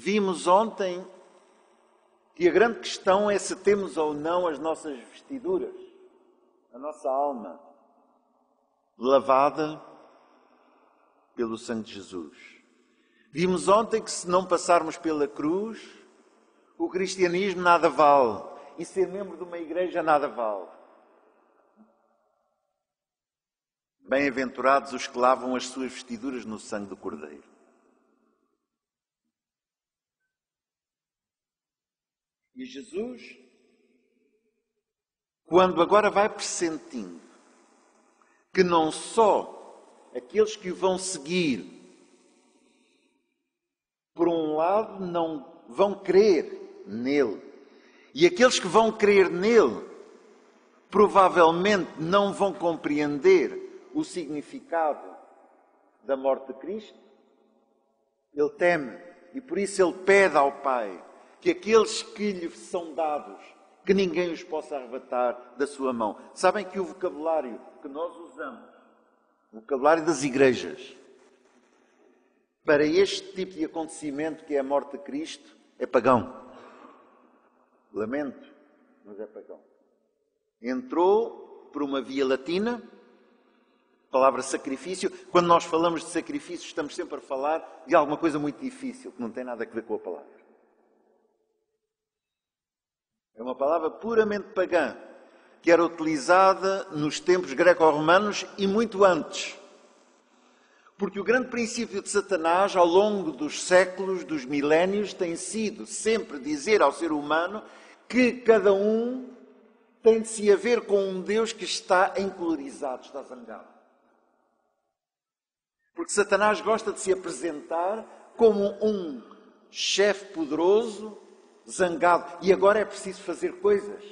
Vimos ontem que a grande questão é se temos ou não as nossas vestiduras, a nossa alma, lavada pelo sangue de Jesus. Vimos ontem que se não passarmos pela cruz, o cristianismo nada vale e ser membro de uma igreja nada vale. Bem-aventurados os que lavam as suas vestiduras no sangue do Cordeiro. E Jesus, quando agora vai pressentindo que não só aqueles que o vão seguir, por um lado, não vão crer nele, e aqueles que vão crer nele, provavelmente não vão compreender o significado da morte de Cristo, ele teme e por isso ele pede ao Pai que aqueles que lhe são dados, que ninguém os possa arrebatar da sua mão. Sabem que o vocabulário que nós usamos, o vocabulário das igrejas, para este tipo de acontecimento que é a morte de Cristo, é pagão. Lamento, mas é pagão. Entrou por uma via latina, palavra sacrifício. Quando nós falamos de sacrifício, estamos sempre a falar de alguma coisa muito difícil, que não tem nada a ver com a palavra. É uma palavra puramente pagã. que era utilizada nos tempos greco-romanos e muito antes. Porque o grande princípio de Satanás, ao longo dos séculos, dos milénios, tem sido sempre dizer ao ser humano que cada um tem de se haver com um Deus que está encolorizado, está zangado. Porque Satanás gosta de se apresentar como um chefe poderoso, zangado. E agora é preciso fazer coisas.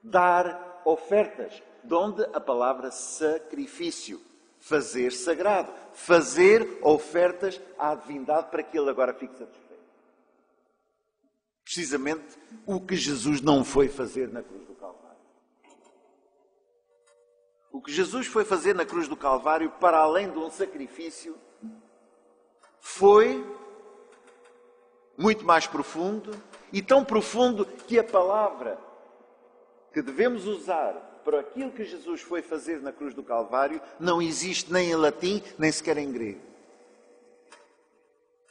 Dar ofertas. De onde a palavra sacrifício. Fazer sagrado. Fazer ofertas à divindade para que ele agora fique satisfeito. Precisamente o que Jesus não foi fazer na cruz do Calvário. O que Jesus foi fazer na cruz do Calvário, para além de um sacrifício, foi muito mais profundo, e tão profundo que a palavra que devemos usar para aquilo que Jesus foi fazer na cruz do Calvário não existe nem em latim, nem sequer em grego.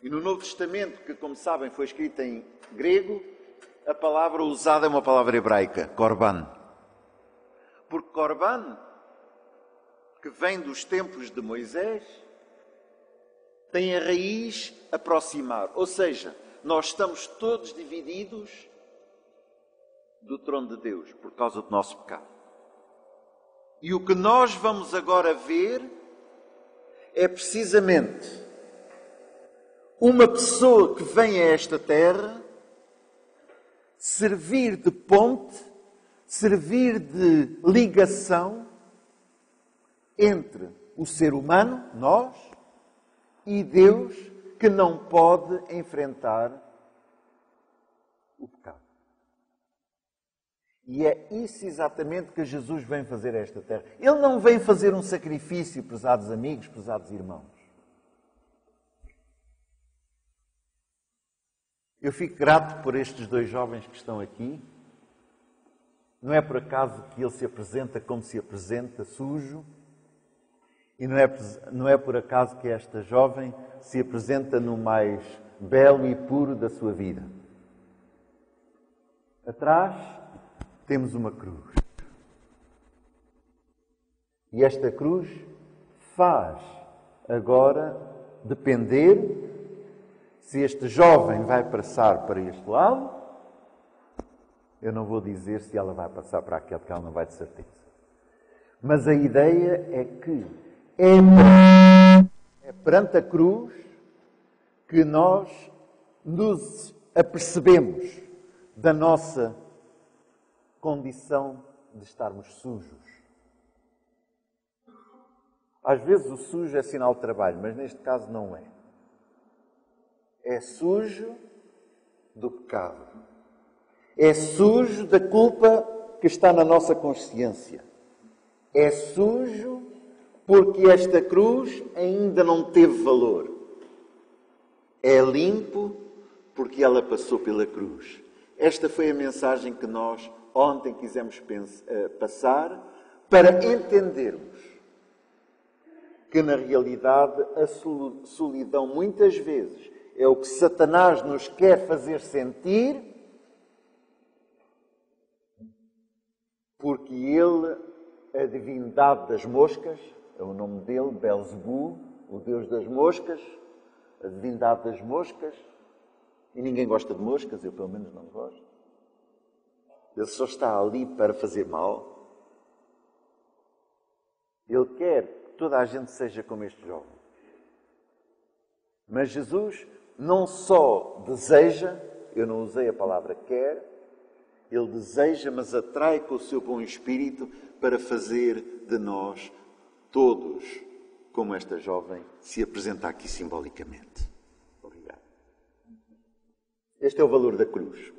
E no Novo Testamento, que como sabem foi escrito em grego, a palavra usada é uma palavra hebraica, korban. Porque korban, que vem dos tempos de Moisés, tem a raiz aproximar. Ou seja, nós estamos todos divididos do trono de Deus por causa do nosso pecado. E o que nós vamos agora ver é precisamente uma pessoa que vem a esta terra servir de ponte, servir de ligação entre o ser humano, nós, e Deus, que não pode enfrentar o pecado. E é isso exatamente que Jesus vem fazer a esta terra. Ele não vem fazer um sacrifício, prezados amigos, prezados irmãos. Eu fico grato por estes dois jovens que estão aqui. Não é por acaso que ele se apresenta como se apresenta, sujo. E não é por acaso que esta jovem se apresenta no mais belo e puro da sua vida. Atrás temos uma cruz. E esta cruz faz agora depender se este jovem vai passar para este lado. Eu não vou dizer se ela vai passar para aquele, que ela não vai de certeza. Mas a ideia é que é perante a cruz que nós nos apercebemos da nossa condição de estarmos sujos. Às vezes o sujo é sinal de trabalho, mas neste caso não é. É sujo do pecado. É sujo da culpa que está na nossa consciência. É sujo porque esta cruz ainda não teve valor. É limpo porque ela passou pela cruz. Esta foi a mensagem que nós ontem quisemos passar para entendermos que na realidade a solidão muitas vezes é o que Satanás nos quer fazer sentir, porque ele, a divindade das moscas, é o nome dele, Belzebu, o Deus das moscas, a divindade das moscas, e ninguém gosta de moscas, eu pelo menos não gosto. Ele só está ali para fazer mal. Ele quer que toda a gente seja como este jovem. Mas Jesus não só deseja, eu não usei a palavra quer, ele deseja, mas atrai com o seu bom espírito para fazer de nós todos como esta jovem se apresenta aqui simbolicamente. Obrigado. Este é o valor da cruz.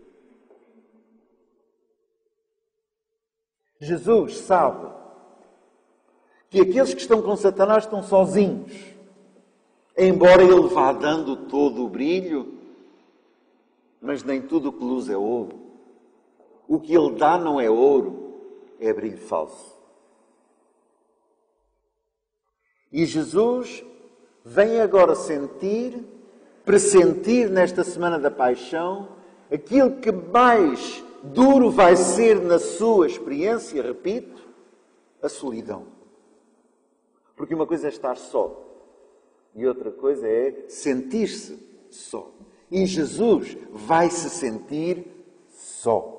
Jesus sabe que aqueles que estão com Satanás estão sozinhos. Embora ele vá dando todo o brilho, mas nem tudo o que luz é ouro. O que ele dá não é ouro, é brilho falso. E Jesus vem agora pressentir nesta Semana da Paixão, aquilo que mais duro vai ser na sua experiência, repito, a solidão. Porque uma coisa é estar só e outra coisa é sentir-se só. E Jesus vai se sentir só.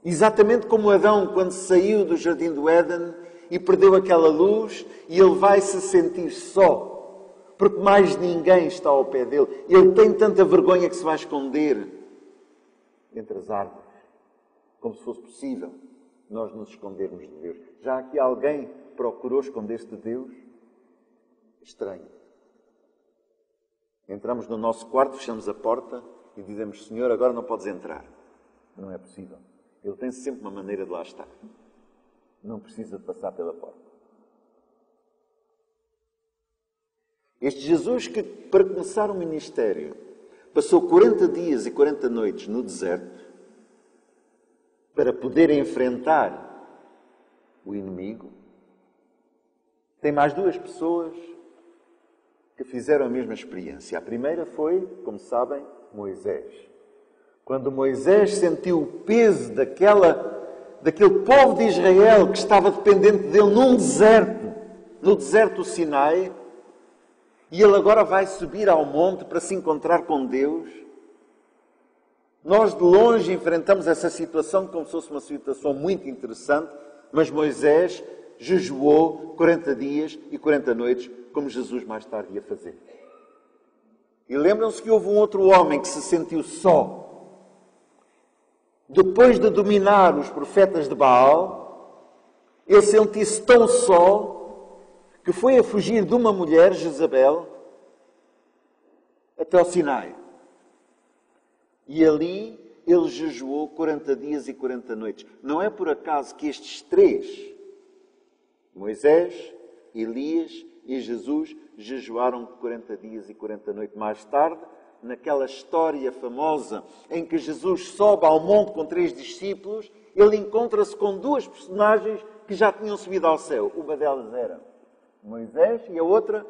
Exatamente como Adão, quando saiu do jardim do Éden e perdeu aquela luz, e ele vai se sentir só. Porque mais ninguém está ao pé dele. Ele tem tanta vergonha que se vai esconder entre as árvores. Como se fosse possível nós nos escondermos de Deus. Já aqui alguém procurou esconder-se de Deus? Estranho. Entramos no nosso quarto, fechamos a porta e dizemos: Senhor, agora não podes entrar. Não é possível. Ele tem sempre uma maneira de lá estar. Não precisa de passar pela porta. Este Jesus que, para começar o ministério, passou 40 dias e 40 noites no deserto para poder enfrentar o inimigo, tem mais duas pessoas que fizeram a mesma experiência. A primeira foi, como sabem, Moisés. Quando Moisés sentiu o peso daquele povo de Israel que estava dependente dele num deserto, no deserto do Sinai, e ele agora vai subir ao monte para se encontrar com Deus. Nós de longe enfrentamos essa situação como se fosse uma situação muito interessante, mas Moisés jejuou 40 dias e 40 noites, como Jesus mais tarde ia fazer. E lembram-se que houve um outro homem que se sentiu só. Depois de dominar os profetas de Baal, ele sentiu-se tão só que foi a fugir de uma mulher, Jezabel, até ao Sinai. E ali ele jejuou 40 dias e 40 noites. Não é por acaso que estes três, Moisés, Elias e Jesus, jejuaram 40 dias e 40 noites. Mais tarde, naquela história famosa em que Jesus sobe ao monte com 3 discípulos, ele encontra-se com 2 personagens que já tinham subido ao céu. Uma delas era Moisés e a outra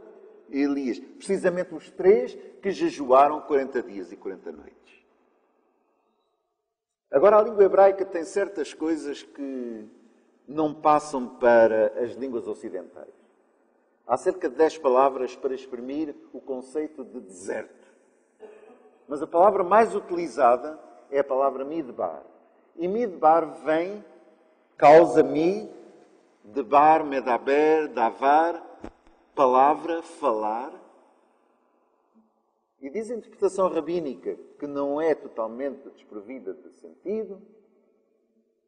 Elias. Precisamente os 3 que jejuaram 40 dias e 40 noites. Agora, a língua hebraica tem certas coisas que não passam para as línguas ocidentais. Há cerca de 10 palavras para exprimir o conceito de deserto. Mas a palavra mais utilizada é a palavra midbar. E midbar vem, causa mi, debar, medaber, davar, palavra, falar. E diz a interpretação rabínica, que não é totalmente desprovida de sentido,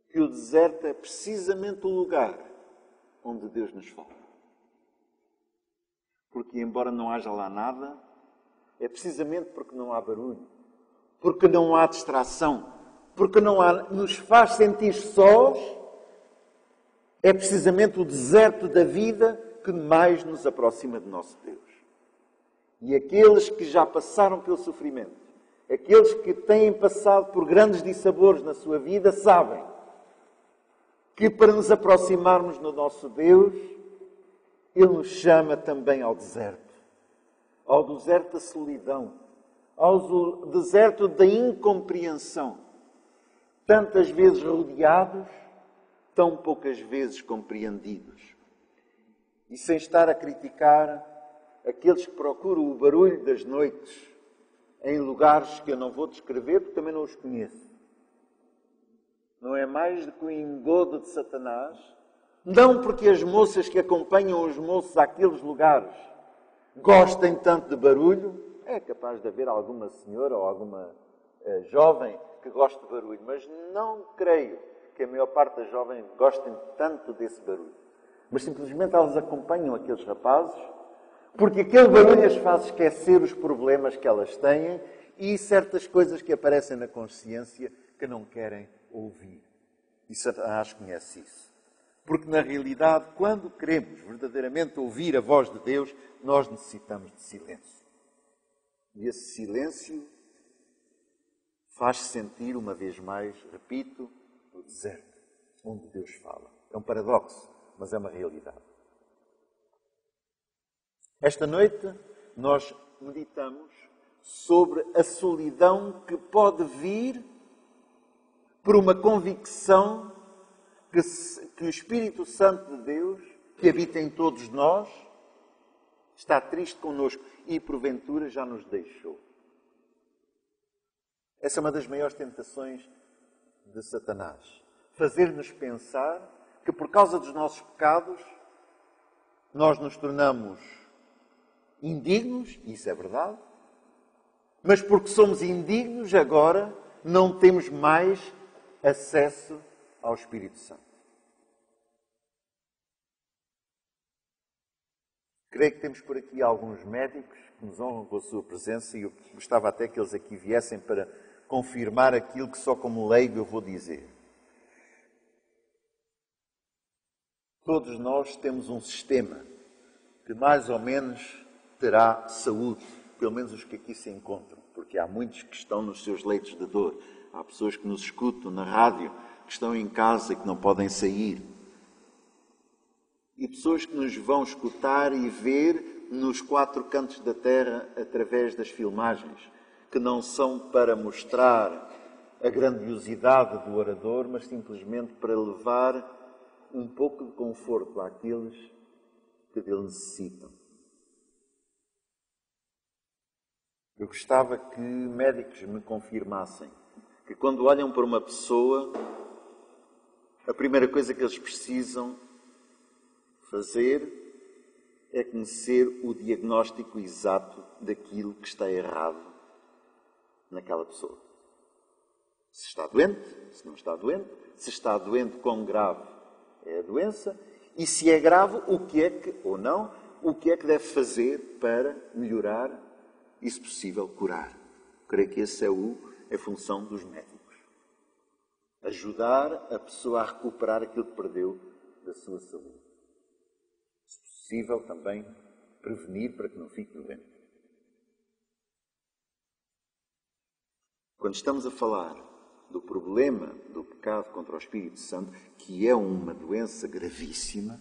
que o deserto é precisamente o lugar onde Deus nos fala. Porque, embora não haja lá nada, é precisamente porque não há barulho, porque não há distração, porque nos faz sentir sós, é precisamente o deserto da vida que mais nos aproxima de nosso Deus. E aqueles que já passaram pelo sofrimento, aqueles que têm passado por grandes dissabores na sua vida, sabem que para nos aproximarmos do nosso Deus, Ele nos chama também ao deserto da solidão, ao deserto da incompreensão. Tantas vezes rodeados, tão poucas vezes compreendidos. E sem estar a criticar aqueles que procuram o barulho das noites em lugares que eu não vou descrever porque também não os conheço. Não é mais do que o engodo de Satanás. Não porque as moças que acompanham os moços àqueles lugares gostem tanto de barulho. É capaz de haver alguma senhora ou alguma jovem que goste de barulho, mas não creio que a maior parte das jovens gostem tanto desse barulho. Mas simplesmente elas acompanham aqueles rapazes porque aquele barulho as faz esquecer os problemas que elas têm e certas coisas que aparecem na consciência que não querem ouvir. E Satanás conhece isso. Porque, na realidade, quando queremos verdadeiramente ouvir a voz de Deus, nós necessitamos de silêncio. E esse silêncio faz sentir, uma vez mais, repito, o deserto, onde Deus fala. É um paradoxo, mas é uma realidade. Esta noite, nós meditamos sobre a solidão que pode vir por uma convicção que o Espírito Santo de Deus, que habita em todos nós, está triste connosco e, porventura, já nos deixou. Essa é uma das maiores tentações de Satanás. Fazer-nos pensar que, por causa dos nossos pecados, nós nos tornamos indignos, isso é verdade, mas porque somos indignos, agora não temos mais acesso ao Espírito Santo. Creio que temos por aqui alguns médicos que nos honram com a sua presença e eu gostava até que eles aqui viessem para confirmar aquilo que só como leigo eu vou dizer. Todos nós temos um sistema que mais ou menos terá saúde, pelo menos os que aqui se encontram, porque há muitos que estão nos seus leitos de dor. Há pessoas que nos escutam na rádio, que estão em casa e que não podem sair. E pessoas que nos vão escutar e ver nos 4 cantos da terra através das filmagens, que não são para mostrar a grandiosidade do orador, mas simplesmente para levar um pouco de conforto àqueles que dele necessitam. Eu gostava que médicos me confirmassem que quando olham para uma pessoa, a primeira coisa que eles precisam fazer é conhecer o diagnóstico exato daquilo que está errado naquela pessoa. Se está doente, se não está doente, se está doente, quão grave é a doença, e se é grave, o que é que, ou não, o que é que deve fazer para melhorar e, se possível, curar. Creio que essa é a função dos médicos. Ajudar a pessoa a recuperar aquilo que perdeu da sua saúde. Se possível, também prevenir para que não fique doente. Quando estamos a falar do problema do pecado contra o Espírito Santo, que é uma doença gravíssima,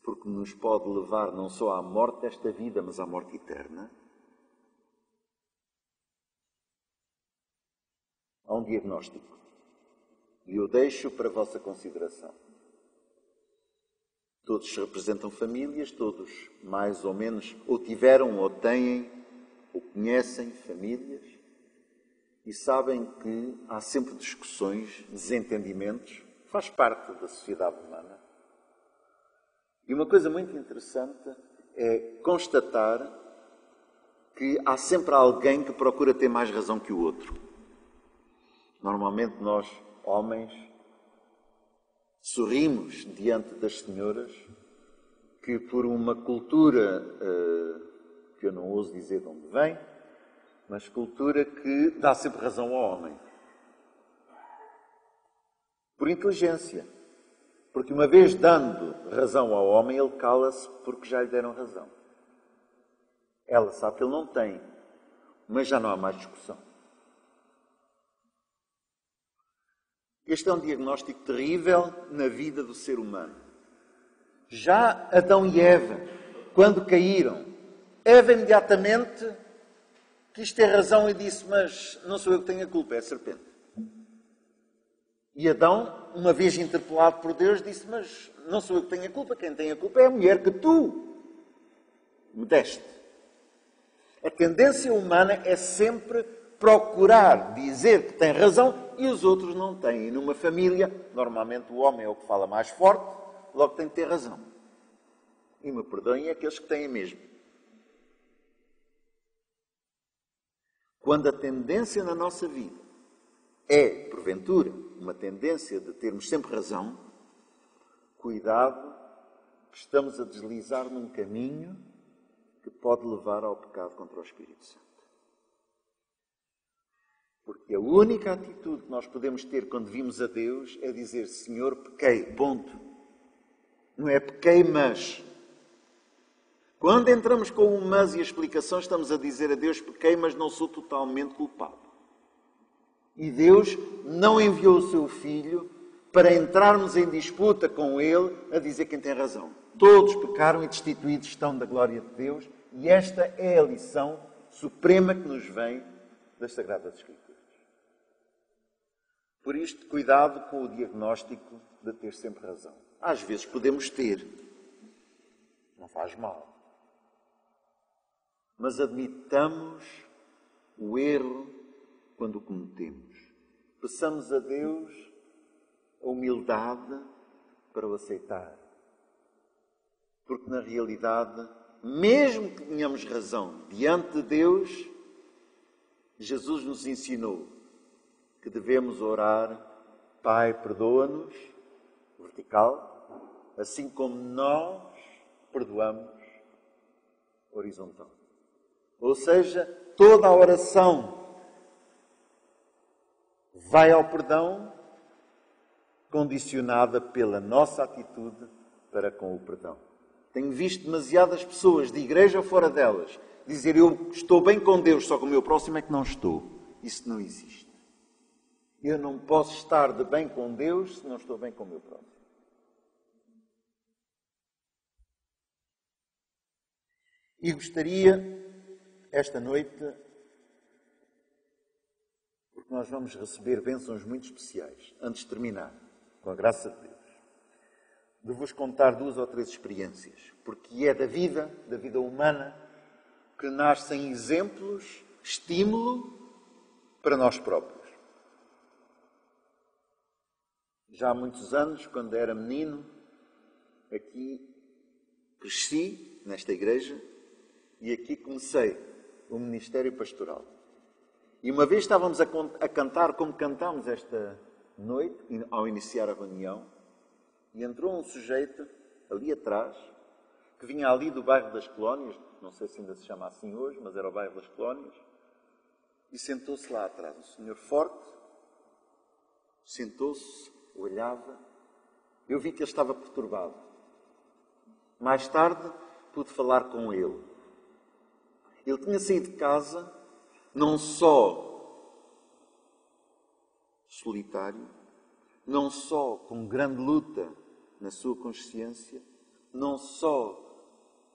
porque nos pode levar não só à morte desta vida, mas à morte eterna, há um diagnóstico. E eu deixo para a vossa consideração. Todos representam famílias, todos mais ou menos ou tiveram ou têm ou conhecem famílias e sabem que há sempre discussões, desentendimentos, faz parte da sociedade humana. E uma coisa muito interessante é constatar que há sempre alguém que procura ter mais razão que o outro. Normalmente nós, homens, sorrimos diante das senhoras que por uma cultura, que eu não ouso dizer de onde vem, mas cultura que dá sempre razão ao homem. Por inteligência. Porque uma vez dando razão ao homem, ele cala-se porque já lhe deram razão. Ela sabe que ele não tem, mas já não há mais discussão. Este é um diagnóstico terrível na vida do ser humano. Já Adão e Eva, quando caíram, Eva imediatamente quis ter razão e disse, mas não sou eu que tenho a culpa, é a serpente. E Adão, uma vez interpelado por Deus, disse, mas não sou eu que tenho a culpa, quem tem a culpa é a mulher que tu me deste. A tendência humana é sempre procurar dizer que tem razão e os outros não têm. E numa família, normalmente o homem é o que fala mais forte, logo tem que ter razão. E me perdoem aqueles que têm mesmo. Quando a tendência na nossa vida é, porventura, uma tendência de termos sempre razão, cuidado, que estamos a deslizar num caminho que pode levar ao pecado contra o Espírito Santo. Porque a única atitude que nós podemos ter quando vimos a Deus é dizer, Senhor, pequei, ponto. Não é pequei, mas. Quando entramos com o mas e a explicação, estamos a dizer a Deus, pequei, mas não sou totalmente culpado. E Deus não enviou o seu Filho para entrarmos em disputa com Ele a dizer quem tem razão. Todos pecaram e destituídos estão da glória de Deus e esta é a lição suprema que nos vem das Sagradas Escrituras. Por isto, cuidado com o diagnóstico de ter sempre razão. Às vezes podemos ter. Não faz mal. Mas admitamos o erro quando o cometemos. Peçamos a Deus a humildade para o aceitar. Porque, na realidade, mesmo que tenhamos razão diante de Deus, Jesus nos ensinou que devemos orar: Pai, perdoa-nos, vertical, assim como nós perdoamos, horizontal. Ou seja, toda a oração vai ao perdão, condicionada pela nossa atitude para com o perdão. Tenho visto demasiadas pessoas, de igreja ou fora delas, dizer: eu estou bem com Deus, só que o meu próximo é que não estou. Isso não existe. Eu não posso estar de bem com Deus se não estou bem com o meu próximo. E gostaria, esta noite, porque nós vamos receber bênçãos muito especiais, antes de terminar, com a graça de Deus, de vos contar 2 ou 3 experiências, porque é da vida humana, que nascem exemplos, estímulo para nós próprios. Já há muitos anos, quando era menino, aqui cresci nesta igreja e aqui comecei o ministério pastoral. E uma vez estávamos a cantar como cantámos esta noite, ao iniciar a reunião, e entrou um sujeito ali atrás, que vinha ali do bairro das Colónias, não sei se ainda se chama assim hoje, mas era o bairro das Colónias, e sentou-se lá atrás. Um senhor forte, sentou-se, olhava, eu vi que ele estava perturbado. Mais tarde pude falar com ele. Ele tinha saído de casa, não só solitário, não só com grande luta na sua consciência, não só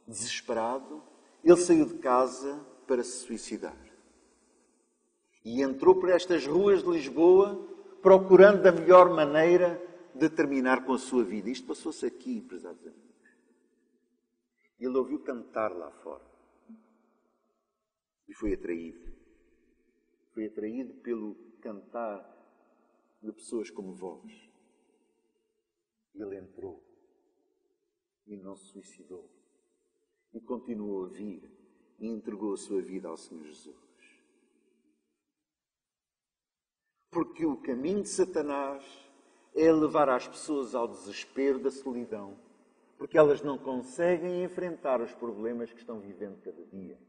desesperado, ele saiu de casa para se suicidar. E entrou por estas ruas de Lisboa, procurando a melhor maneira de terminar com a sua vida. Isto passou-se aqui, prezados amigos. Ele ouviu cantar lá fora. E foi atraído. Foi atraído pelo cantar de pessoas como vós. Ele entrou e não se suicidou. E continuou a vir e entregou a sua vida ao Senhor Jesus. Porque o caminho de Satanás é levar as pessoas ao desespero da solidão, porque elas não conseguem enfrentar os problemas que estão vivendo cada dia.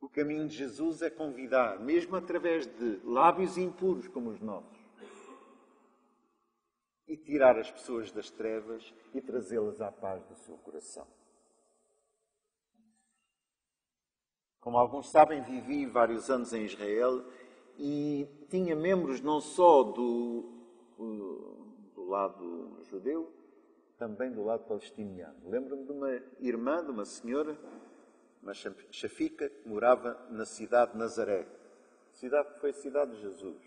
O caminho de Jesus é convidar, mesmo através de lábios impuros como os nossos, e tirar as pessoas das trevas e trazê-las à paz do seu coração. Como alguns sabem, vivi vários anos em Israel e tinha membros não só do lado judeu, também do lado palestiniano. Lembro-me de uma irmã, de uma senhora, uma Shafika, que morava na cidade de Nazaré, cidade que foi a cidade de Jesus.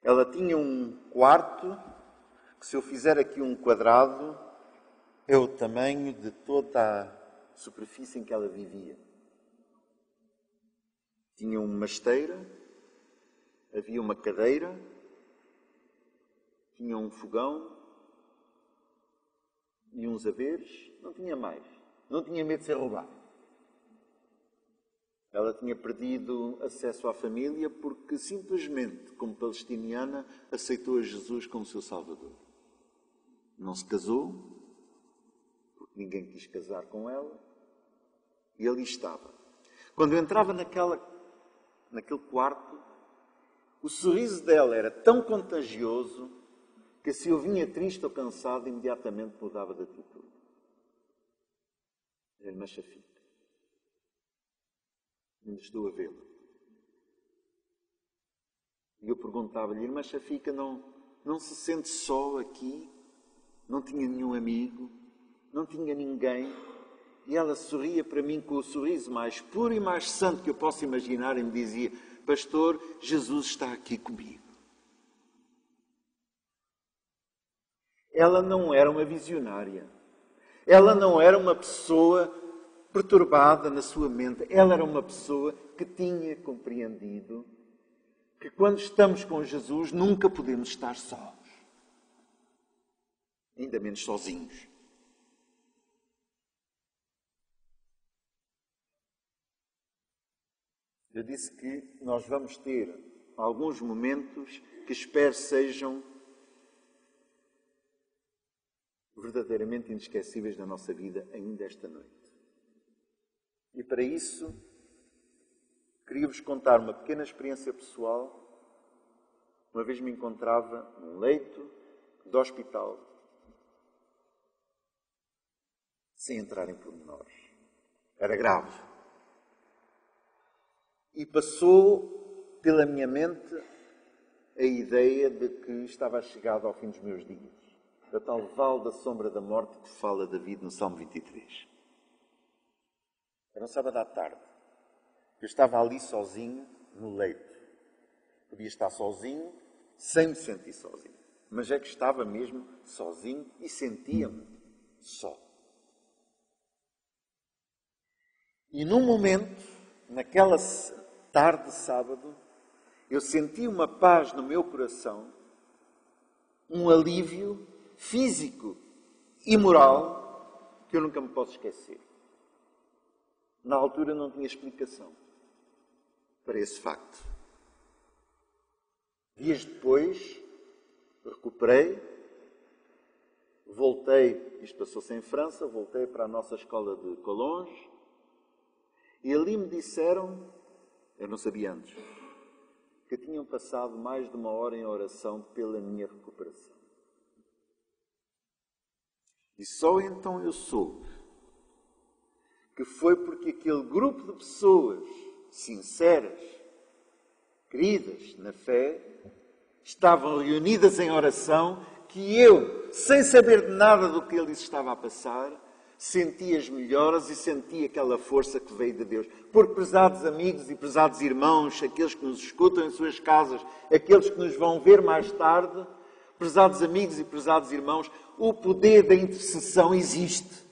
Ela tinha um quarto que, se eu fizer aqui um quadrado, é o tamanho de toda a superfície em que ela vivia. Tinha uma esteira, havia uma cadeira, tinha um fogão e uns haveres, não tinha mais. Não tinha medo de ser roubado. Ela tinha perdido acesso à família porque simplesmente, como palestiniana, aceitou a Jesus como seu Salvador. Não se casou, porque ninguém quis casar com ela, e ali estava. Quando eu entrava naquele quarto, o sorriso dela era tão contagioso que, se eu vinha triste ou cansado, imediatamente mudava de atitude. Era uma Shafika. Ainda estou a vê-la. E eu perguntava-lhe: irmã Shafika, não se sente só aqui? Não tinha nenhum amigo? Não tinha ninguém? E ela sorria para mim com o sorriso mais puro e mais santo que eu posso imaginar e me dizia: pastor, Jesus está aqui comigo. Ela não era uma visionária. Ela não era uma pessoa perturbada na sua mente. Ela era uma pessoa que tinha compreendido que quando estamos com Jesus nunca podemos estar sós. Ainda menos sozinhos. Eu disse que nós vamos ter alguns momentos que espero sejam verdadeiramente inesquecíveis da nossa vida ainda esta noite. E para isso, queria-vos contar uma pequena experiência pessoal. Uma vez me encontrava num leito de hospital, sem entrar em pormenores. Era grave. E passou pela minha mente a ideia de que estava chegado ao fim dos meus dias. Da tal vale da sombra da morte que fala David no Salmo 23. Era um sábado à tarde. Eu estava ali sozinho, no leito. Podia estar sozinho, sem me sentir sozinho. Mas é que estava mesmo sozinho e sentia-me só. E num momento, naquela tarde de sábado, eu senti uma paz no meu coração, um alívio físico e moral que eu nunca me posso esquecer. Na altura não tinha explicação para esse facto. Dias depois, recuperei, voltei, isto passou-se em França, voltei para a nossa escola de Collonges e ali me disseram, eu não sabia antes, que tinham passado mais de 1 hora em oração pela minha recuperação. E só então eu soube que foi porque aquele grupo de pessoas sinceras, queridas na fé, estavam reunidas em oração, que eu, sem saber de nada do que lhes estava a passar, senti as melhoras e senti aquela força que veio de Deus. Porque, prezados amigos e prezados irmãos, aqueles que nos escutam em suas casas, aqueles que nos vão ver mais tarde, prezados amigos e prezados irmãos, o poder da intercessão existe.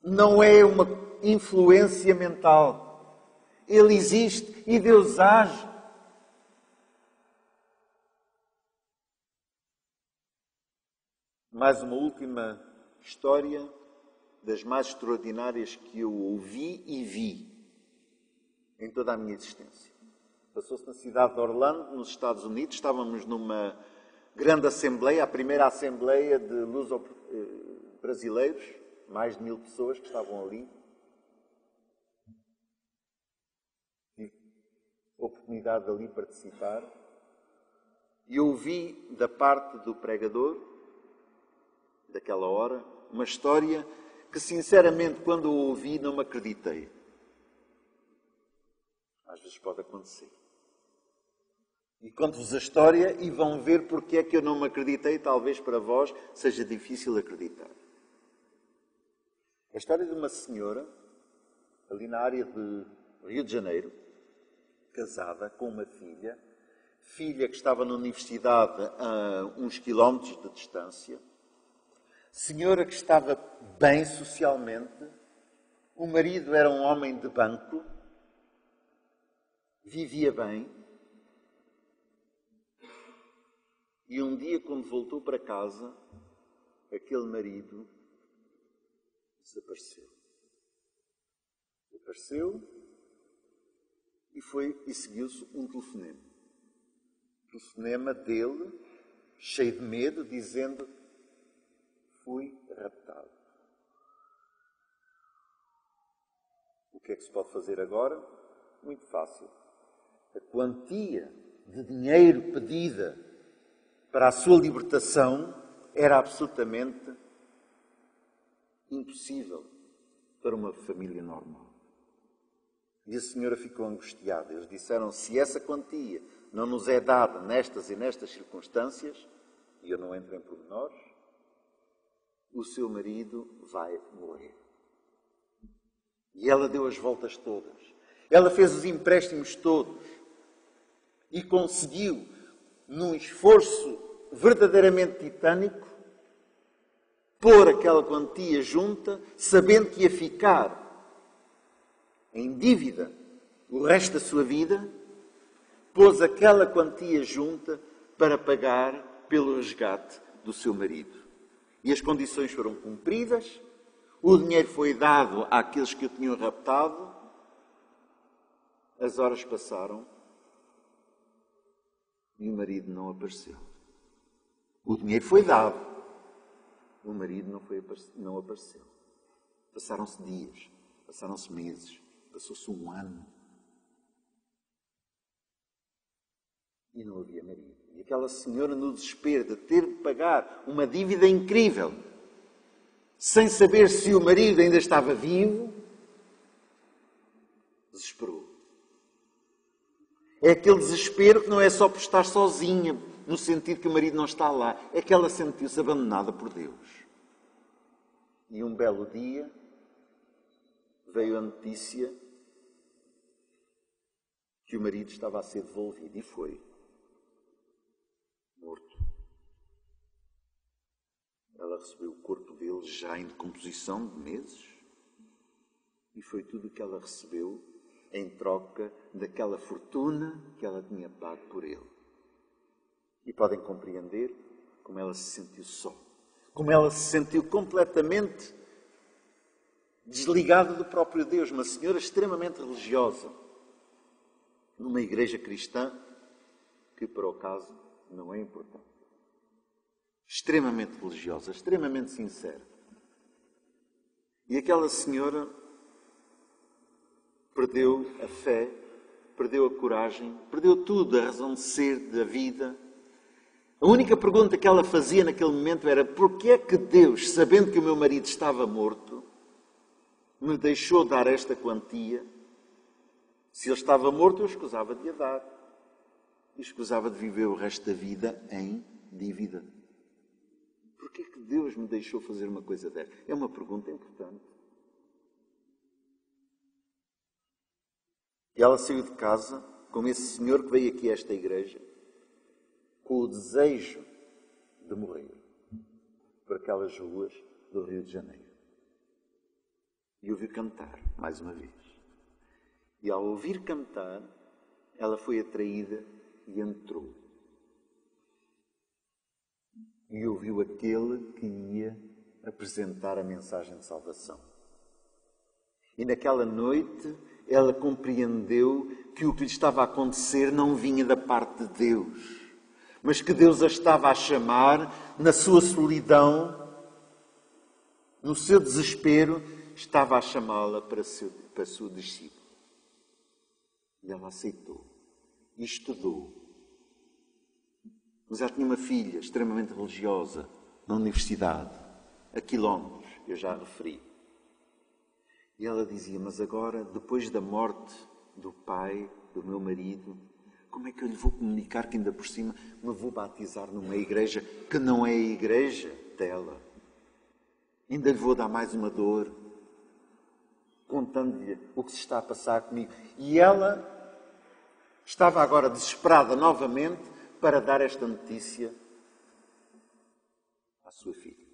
Não é uma influência mental. Ele existe e Deus age. Mais uma última história das mais extraordinárias que eu ouvi e vi em toda a minha existência. Passou-se na cidade de Orlando, nos Estados Unidos. Estávamos numa grande assembleia, a primeira assembleia de luso-brasileiros, mais de 1000 pessoas que estavam ali. Tive a oportunidade de ali participar. E ouvi da parte do pregador, daquela hora, uma história que, sinceramente, quando eu ouvi, não me acreditei. Às vezes pode acontecer. E conto-vos a história e vão ver porque é que eu não me acreditei. Talvez para vós seja difícil acreditar. A história de uma senhora, ali na área de Rio de Janeiro, casada com uma filha que estava na universidade a uns quilómetros de distância, senhora que estava bem socialmente, o marido era um homem de banco, vivia bem, e um dia, quando voltou para casa, aquele marido desapareceu. Desapareceu e seguiu-se um telefonema. Telefonema dele, cheio de medo, dizendo: fui raptado. O que é que se pode fazer agora? Muito fácil. A quantia de dinheiro pedida para a sua libertação era absolutamente impossível para uma família normal. E a senhora ficou angustiada. Eles disseram: se essa quantia não nos é dada nestas e nestas circunstâncias, e eu não entro em pormenores, o seu marido vai morrer. E ela deu as voltas todas. Ela fez os empréstimos todos e conseguiu, num esforço verdadeiramente titânico, pôr aquela quantia junta, sabendo que ia ficar em dívida o resto da sua vida, pôs aquela quantia junta para pagar pelo resgate do seu marido. E as condições foram cumpridas, o dinheiro foi dado àqueles que o tinham raptado, as horas passaram e o marido não apareceu. O dinheiro foi dado, o marido não apareceu. Passaram-se dias, passaram-se meses, passou-se um ano. E não havia marido. E aquela senhora, no desespero de ter de pagar uma dívida incrível, sem saber se o marido ainda estava vivo, desesperou. É aquele desespero que não é só por estar sozinha, no sentido que o marido não está lá. É que ela sentiu-se abandonada por Deus. E um belo dia veio a notícia que o marido estava a ser devolvido. E foi. Morto. Ela recebeu o corpo dele já em decomposição de meses. E foi tudo o que ela recebeu em troca daquela fortuna que ela tinha pago por ele. E podem compreender como ela se sentiu só. Como ela se sentiu completamente desligada do próprio Deus. Uma senhora extremamente religiosa. Numa igreja cristã que, por acaso, não é importante. Extremamente religiosa, extremamente sincera. E aquela senhora perdeu a fé, perdeu a coragem, perdeu tudo, a razão de ser, da vida. A única pergunta que ela fazia naquele momento era: porquê é que Deus, sabendo que o meu marido estava morto, me deixou dar esta quantia? Se ele estava morto, eu escusava de a dar. E escusava de viver o resto da vida em dívida. Porquê é que Deus me deixou fazer uma coisa desta? É uma pergunta importante. E ela saiu de casa com esse senhor que veio aqui a esta igreja, com o desejo de morrer por aquelas ruas do Rio de Janeiro. E ouviu cantar, mais uma vez. E ao ouvir cantar, ela foi atraída e entrou. E ouviu aquele que ia apresentar a mensagem de salvação. E naquela noite ela compreendeu que o que lhe estava a acontecer não vinha da parte de Deus, mas que Deus a estava a chamar na sua solidão, no seu desespero, estava a chamá-la para seu discípulo. E ela aceitou e estudou. Mas ela tinha uma filha extremamente religiosa na universidade, a quilómetros, eu já referi. E ela dizia: mas agora, depois da morte do pai, do meu marido, como é que eu lhe vou comunicar que ainda por cima me vou batizar numa igreja que não é a igreja dela? Ainda lhe vou dar mais uma dor, contando-lhe o que se está a passar comigo. E ela estava agora desesperada novamente para dar esta notícia à sua filha.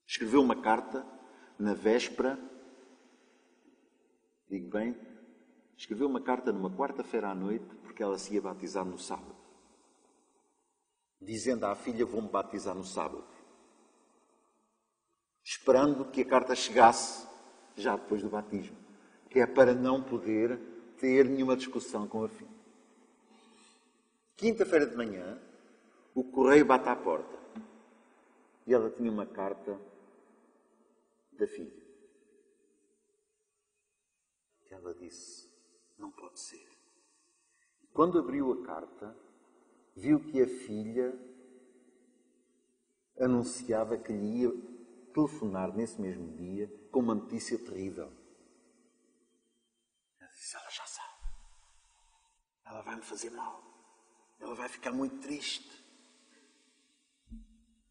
Escreveu uma carta na véspera, digo bem, escreveu uma carta numa quarta-feira à noite, porque ela se ia batizar no sábado. Dizendo à filha: vou-me batizar no sábado. Esperando que a carta chegasse já depois do batismo, que é para não poder ter nenhuma discussão com a filha. Quinta-feira de manhã, o correio bate à porta. E ela tinha uma carta da filha. E ela disse: não pode ser. Quando abriu a carta, viu que a filha anunciava que lhe ia telefonar nesse mesmo dia com uma notícia terrível. Ela disse: ela já sabe. Ela vai me fazer mal. Ela vai ficar muito triste.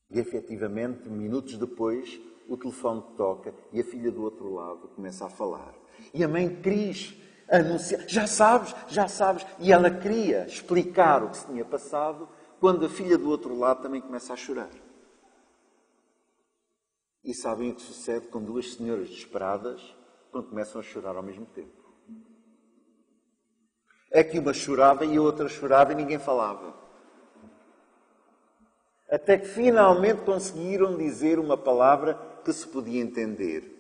E, efetivamente, minutos depois, o telefone toca e a filha do outro lado começa a falar. E a mãe Cris Anunciar, já sabes. E ela queria explicar o que se tinha passado quando a filha do outro lado também começa a chorar. E sabem o que sucede com duas senhoras desesperadas quando começam a chorar ao mesmo tempo? É que uma chorava e a outra chorava e ninguém falava. Até que finalmente conseguiram dizer uma palavra que se podia entender.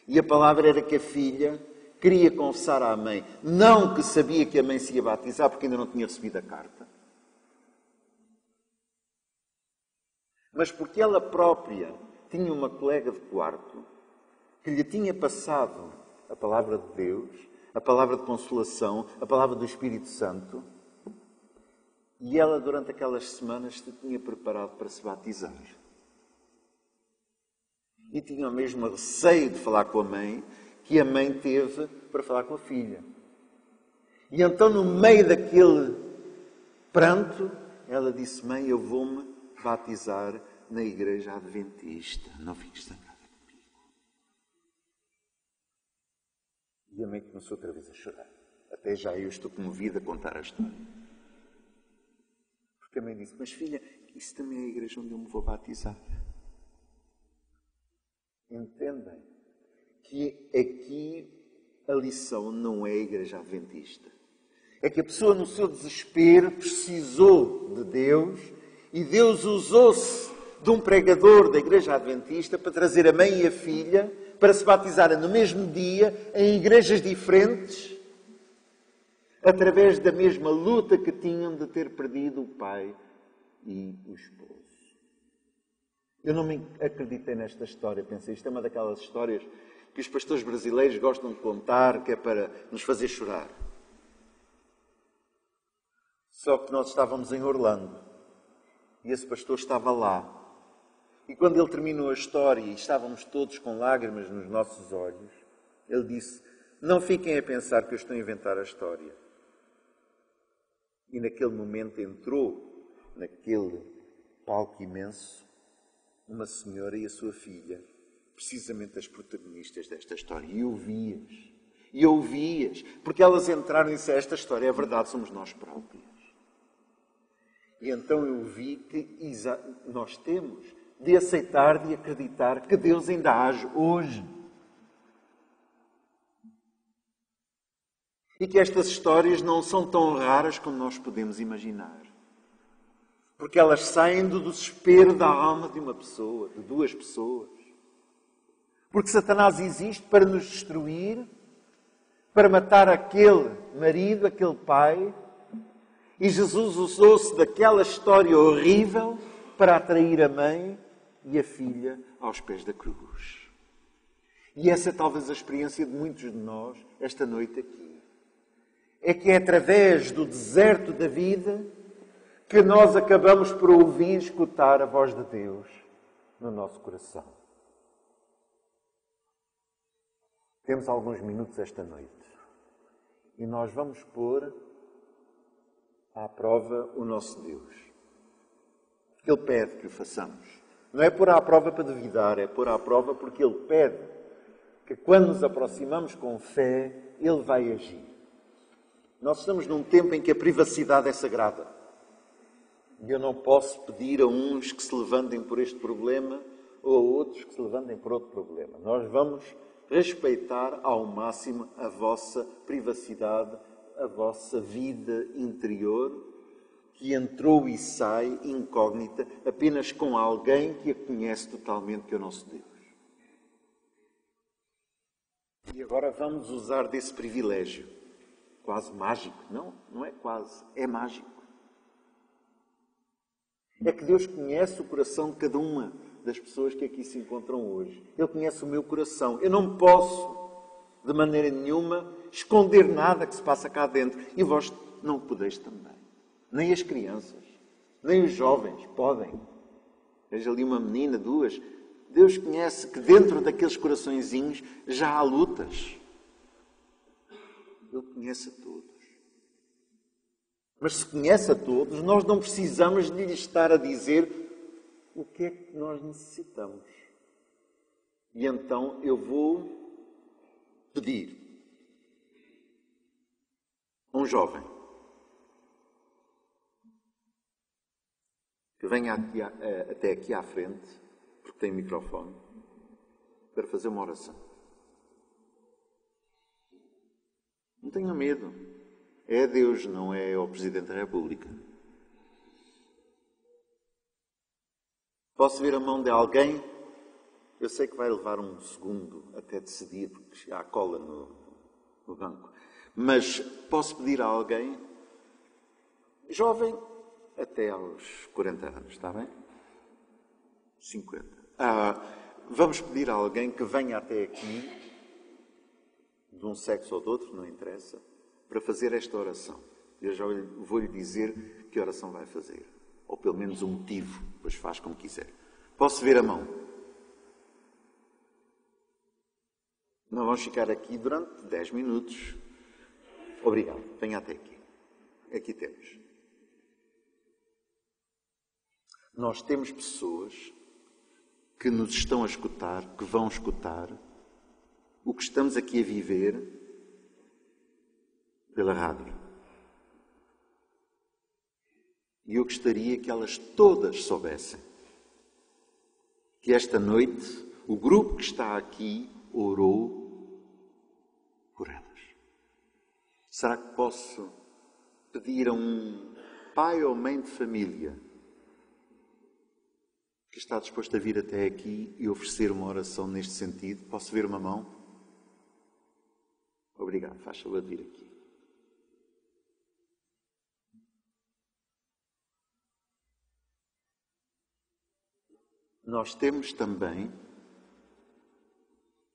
E a palavra era que a filha queria confessar à mãe. Não que sabia que a mãe se ia batizar porque ainda não tinha recebido a carta. Mas porque ela própria tinha uma colega de quarto que lhe tinha passado a palavra de Deus, a palavra de consolação, a palavra do Espírito Santo, e ela durante aquelas semanas se tinha preparado para se batizar. E tinha o mesmo receio de falar com a mãe que a mãe teve para falar com a filha. E então, no meio daquele pranto, ela disse: mãe, eu vou-me batizar na igreja adventista. Não fiques zangada comigo. E a mãe começou outra vez a chorar. Até já eu estou comovida a contar a história. Porque a mãe disse: mas filha, isso também é a igreja onde eu me vou batizar. Entendem que aqui a lição não é a igreja adventista. É que a pessoa no seu desespero precisou de Deus e Deus usou-se de um pregador da igreja adventista para trazer a mãe e a filha para se batizarem no mesmo dia em igrejas diferentes através da mesma luta que tinham de ter perdido o pai e o esposo. Eu não me acreditei nesta história. Pensei, isto é uma daquelas histórias que os pastores brasileiros gostam de contar, que é para nos fazer chorar. Só que nós estávamos em Orlando e esse pastor estava lá. E quando ele terminou a história e estávamos todos com lágrimas nos nossos olhos, ele disse: não fiquem a pensar que eu estou a inventar a história. E naquele momento entrou, naquele palco imenso, uma senhora e a sua filha, precisamente as protagonistas desta história. E ouvias, porque elas entraram e disseram: esta história é verdade, somos nós próprios. E então eu vi que nós temos de aceitar, de acreditar que Deus ainda age hoje. E que estas histórias não são tão raras como nós podemos imaginar. Porque elas saem do desespero da alma de uma pessoa, de duas pessoas. Porque Satanás existe para nos destruir, para matar aquele marido, aquele pai. E Jesus usou-se daquela história horrível para atrair a mãe e a filha aos pés da cruz. E essa é talvez a experiência de muitos de nós esta noite aqui. É que é através do deserto da vida que nós acabamos por ouvir e escutar a voz de Deus no nosso coração. Temos alguns minutos esta noite e nós vamos pôr à prova o nosso Deus. Ele pede que o façamos. Não é pôr à prova para duvidar, é pôr à prova porque Ele pede que quando nos aproximamos com fé, Ele vai agir. Nós estamos num tempo em que a privacidade é sagrada. E eu não posso pedir a uns que se levantem por este problema ou a outros que se levantem por outro problema. Nós vamos respeitar ao máximo a vossa privacidade, a vossa vida interior, que entrou e sai incógnita apenas com alguém que a conhece totalmente, que é o nosso Deus. E agora vamos usar desse privilégio, quase mágico. Não é quase, é mágico. É que Deus conhece o coração de cada uma das pessoas que aqui se encontram hoje. Ele conhece o meu coração. Eu não posso, de maneira nenhuma, esconder nada que se passa cá dentro. E vós não podeis também. Nem as crianças, nem os jovens podem. Veja ali uma menina, duas. Deus conhece que dentro daqueles coraçõezinhos já há lutas. Ele conhece a todos. Mas se conhece a todos, nós não precisamos de lhe estar a dizer o que é que nós necessitamos. E então eu vou pedir. um jovem que venha até aqui à frente, porque tem microfone, para fazer uma oração. Não tenha medo. É a Deus, não é ao Presidente da República. Posso ver a mão de alguém? Eu sei que vai levar um segundo até decidir, porque há cola no banco. Mas posso pedir a alguém, jovem, até aos 40 anos, está bem? 50. Vamos pedir a alguém que venha até aqui, de um sexo ou de outro, não interessa, para fazer esta oração. Eu já vou-lhe dizer que oração vai fazer. Ou pelo menos um motivo, depois faz como quiser. Posso ver a mão? Não vamos ficar aqui durante 10 minutos. Obrigado. Venha até aqui. Aqui temos. Nós temos pessoas que nos estão a escutar, que vão escutar o que estamos aqui a viver pela rádio. E eu gostaria que elas todas soubessem que esta noite o grupo que está aqui orou por elas. Será que posso pedir a um pai ou mãe de família que está disposto a vir até aqui e oferecer uma oração neste sentido? Posso ver uma mão? Obrigado, faz favor de vir aqui. Nós temos também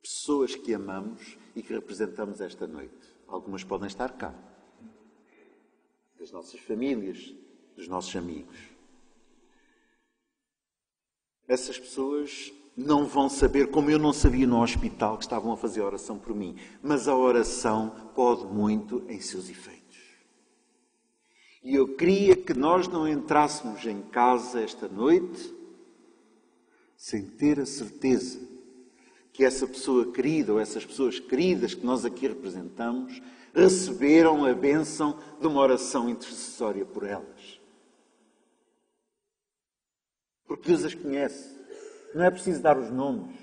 pessoas que amamos e que representamos esta noite. Algumas podem estar cá, das nossas famílias, dos nossos amigos. Essas pessoas não vão saber, como eu não sabia no hospital, que estavam a fazer a oração por mim. Mas a oração pode muito em seus efeitos. E eu queria que nós não entrássemos em casa esta noite sem ter a certeza que essa pessoa querida ou essas pessoas queridas que nós aqui representamos receberam a bênção de uma oração intercessória por elas. Porque Deus as conhece. Não é preciso dar os nomes.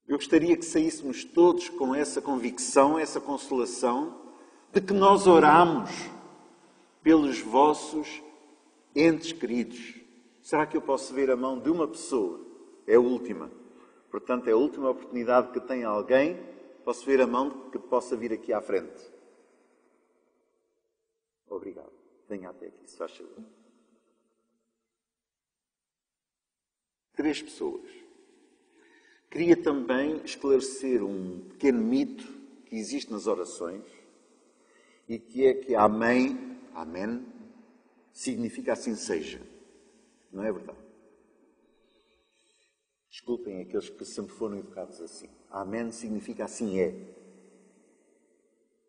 Eu gostaria que saíssemos todos com essa convicção, essa consolação, de que nós oramos pelos vossos entes queridos. Será que eu posso ver a mão de uma pessoa? É a última. Portanto, é a última oportunidade que tem alguém. Posso ver a mão que possa vir aqui à frente. Obrigado. Venha até aqui, se faz favor. 3 pessoas. Queria também esclarecer um pequeno mito que existe nas orações e que é que amém, amém, significa assim seja. Não é verdade? Desculpem aqueles que sempre foram educados assim. Amém significa assim é.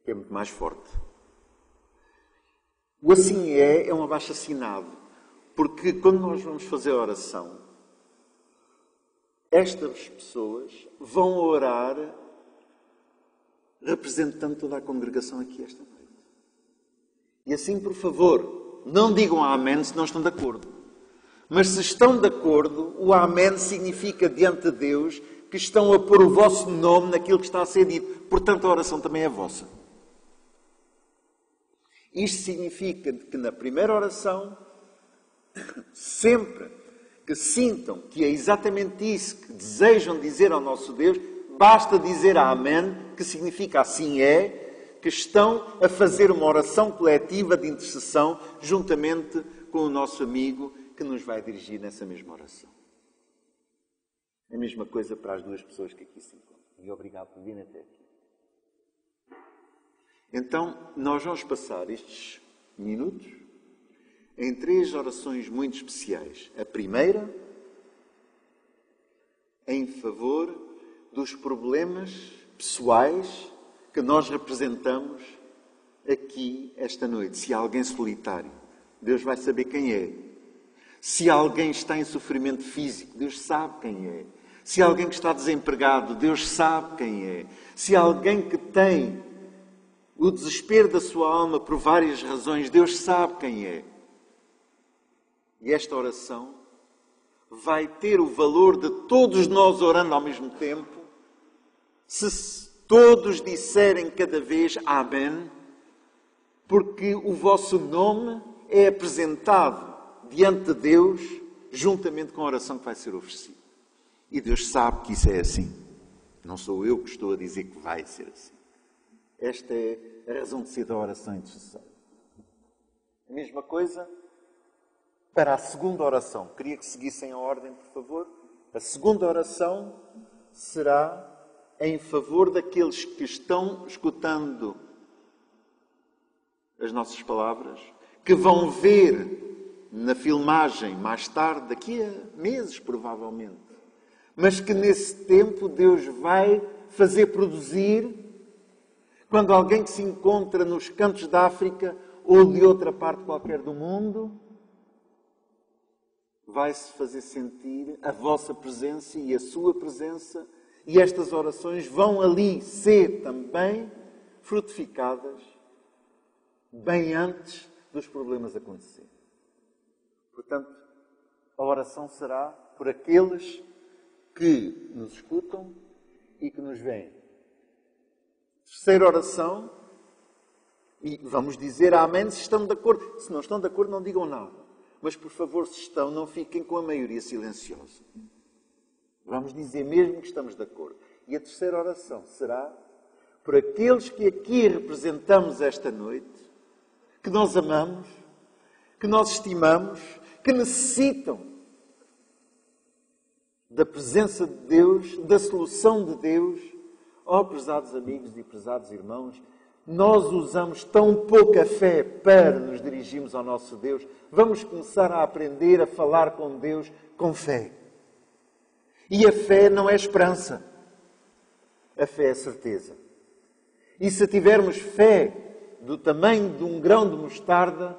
Que é muito mais forte. O assim é um abaixo-assinado. Porque quando nós vamos fazer a oração, estas pessoas vão orar representando toda a congregação aqui esta noite. E assim, por favor, não digam amém se não estão de acordo. Mas se estão de acordo, o amém significa diante de Deus que estão a pôr o vosso nome naquilo que está a ser dito. Portanto, a oração também é vossa. Isto significa que na primeira oração, sempre que sintam que é exatamente isso que desejam dizer ao nosso Deus, basta dizer amém, que significa assim é, que estão a fazer uma oração coletiva de intercessão juntamente com o nosso amigo que nos vai dirigir nessa mesma oração. A mesma coisa para as 2 pessoas que aqui se encontram. E obrigado por virem até aqui. Então, nós vamos passar estes minutos em 3 orações muito especiais. A primeira, em favor dos problemas pessoais que nós representamos aqui esta noite. Se há alguém solitário, Deus vai saber quem é. Se alguém está em sofrimento físico, Deus sabe quem é. Se alguém que está desempregado, Deus sabe quem é. Se alguém que tem o desespero da sua alma por várias razões. Deus sabe quem é. E esta oração vai ter o valor de todos nós orando ao mesmo tempo, se todos disserem cada vez Amém, porque o vosso nome é apresentado diante de Deus, juntamente com a oração que vai ser oferecida. E Deus sabe que isso é assim. Não sou eu que estou a dizer que vai ser assim. Esta é a razão de ser da oração intercessória. A mesma coisa para a segunda oração. Queria que seguissem a ordem, por favor. A segunda oração será em favor daqueles que estão escutando as nossas palavras, que vão ver na filmagem mais tarde, daqui a meses provavelmente, mas que nesse tempo Deus vai fazer produzir, quando alguém que se encontra nos cantos da África ou de outra parte qualquer do mundo, vai-se fazer sentir a vossa presença e a sua presença, e estas orações vão ali ser também frutificadas bem antes dos problemas acontecerem. Portanto, a oração será por aqueles que nos escutam e que nos veem. Terceira oração, e vamos dizer amém se estão de acordo. Se não estão de acordo, não digam nada. Mas, por favor, se estão, não fiquem com a maioria silenciosa. Vamos dizer mesmo que estamos de acordo. E a terceira oração será por aqueles que aqui representamos esta noite, que nós amamos, que nós estimamos, que necessitam da presença de Deus, da solução de Deus. Oh, prezados amigos e prezados irmãos, nós usamos tão pouca fé para nos dirigirmos ao nosso Deus. Vamos começar a aprender a falar com Deus com fé. E a fé não é esperança. A fé é certeza. E se tivermos fé do tamanho de um grão de mostarda,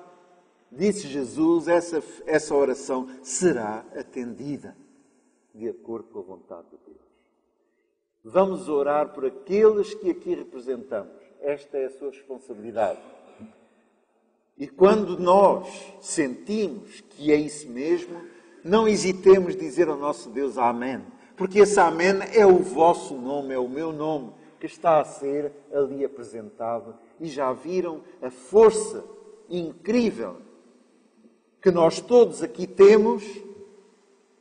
disse Jesus, essa oração será atendida de acordo com a vontade de Deus. Vamos orar por aqueles que aqui representamos. Esta é a sua responsabilidade. E quando nós sentimos que é isso mesmo, não hesitemos em dizer ao nosso Deus Amém. Porque esse Amém é o vosso nome, é o meu nome, que está a ser ali apresentado. E já viram a força incrível que nós todos aqui temos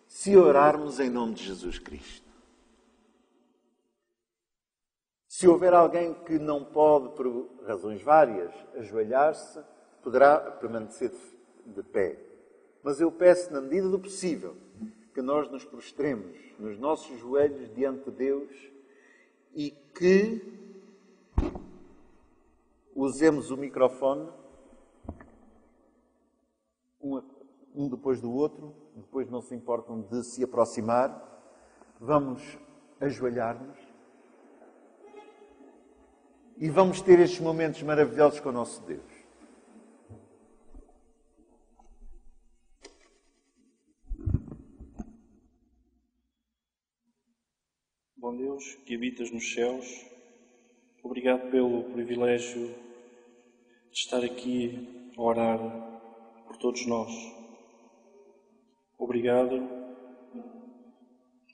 se orarmos em nome de Jesus Cristo. Se houver alguém que não pode, por razões várias, ajoelhar-se, poderá permanecer de pé. Mas eu peço, na medida do possível, que nós nos prostremos nos nossos joelhos diante de Deus e que usemos o microfone, um depois do outro, depois não se importam de se aproximar. Vamos ajoelhar-nos e vamos ter estes momentos maravilhosos com o nosso Deus. Bom Deus, que habitas nos céus, obrigado pelo privilégio de estar aqui a orar por todos nós. Obrigado